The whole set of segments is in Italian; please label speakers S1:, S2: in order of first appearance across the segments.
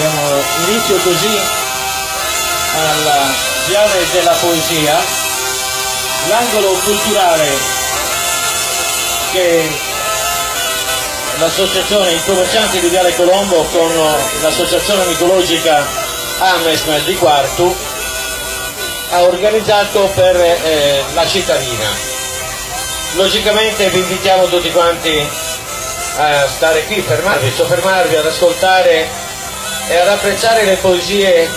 S1: Diamo inizio così alla Viale della Poesia, l'angolo culturale che l'associazione I Commercianti di Viale Colombo con l'associazione micologica Amesmer di Quartu ha organizzato per la cittadina. Logicamente vi invitiamo tutti quanti a stare qui, soffermarvi ad ascoltare e ad apprezzare le poesie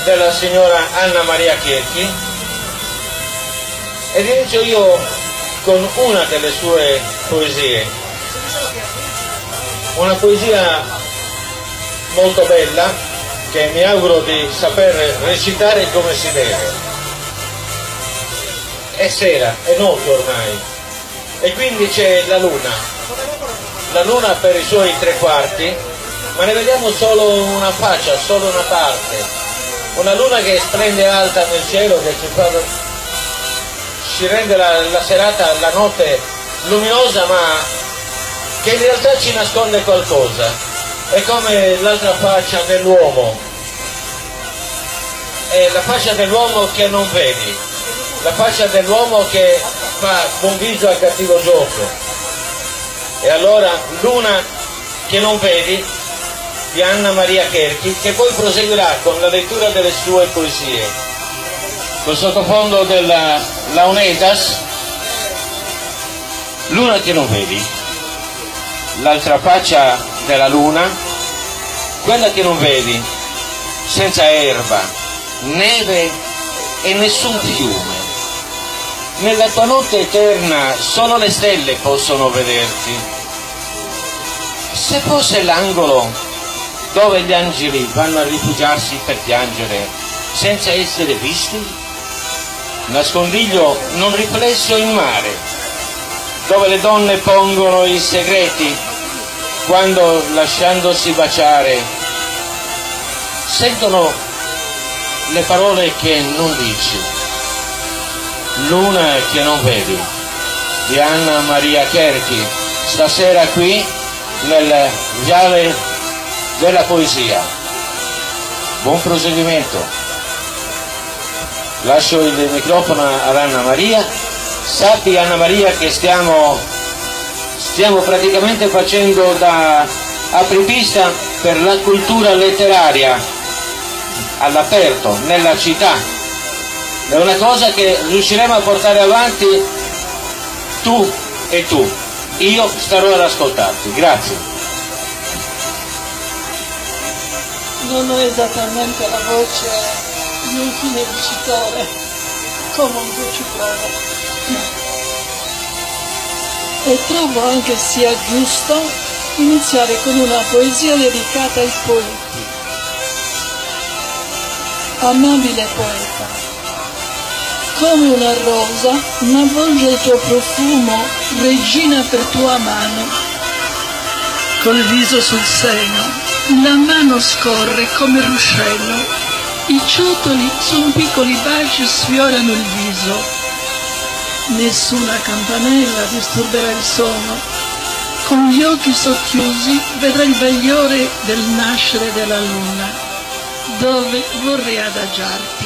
S1: della signora Anna Maria Chierchi, ed inizio io con una delle sue poesie, una poesia molto bella che mi auguro di saper recitare come si deve. È sera, è notte ormai, e quindi c'è la luna per i suoi 3/4, ma ne vediamo solo una faccia, solo una parte, una luna che splende alta nel cielo, che ci rende la serata, la notte luminosa, ma che in realtà ci nasconde qualcosa. È come l'altra faccia dell'uomo, è la faccia dell'uomo che non vedi, la faccia dell'uomo che fa buon viso al cattivo gioco. E allora luna che non vedi di Anna Maria Chierchi, che poi proseguirà con la lettura delle sue poesie col sottofondo della Launitas. Luna che non vedi, l'altra faccia della luna, quella che non vedi, senza erba, neve e nessun fiume. Nella tua notte eterna solo le stelle possono vederti. Se fosse l'angolo dove gli angeli vanno a rifugiarsi per piangere senza essere visti, nascondiglio non riflesso in mare, dove le donne pongono i segreti quando, lasciandosi baciare, sentono le parole che non dici. Luna che non vedi di Anna Maria Chierchi, stasera qui nel Viale della Poesia. Buon proseguimento. Lascio il microfono ad Anna Maria. Sappi, Anna Maria, che stiamo praticamente facendo da apripista per la cultura letteraria all'aperto nella città. È una cosa che riusciremo a portare avanti tu e tu. Io starò ad ascoltarti. Grazie.
S2: Non ho esattamente la voce di un fine vincitore, come un vincitore. E trovo anche sia giusto iniziare con una poesia dedicata ai poeti. Amabile poeta, come una rosa n'avvolge il tuo profumo, regina per tua mano. Col viso sul seno, la mano scorre come ruscello, i ciotoli son piccoli baci sfiorano il viso. Nessuna campanella disturberà il sonno, con gli occhi socchiusi vedrai il bagliore del nascere della luna, dove vorrei adagiarti.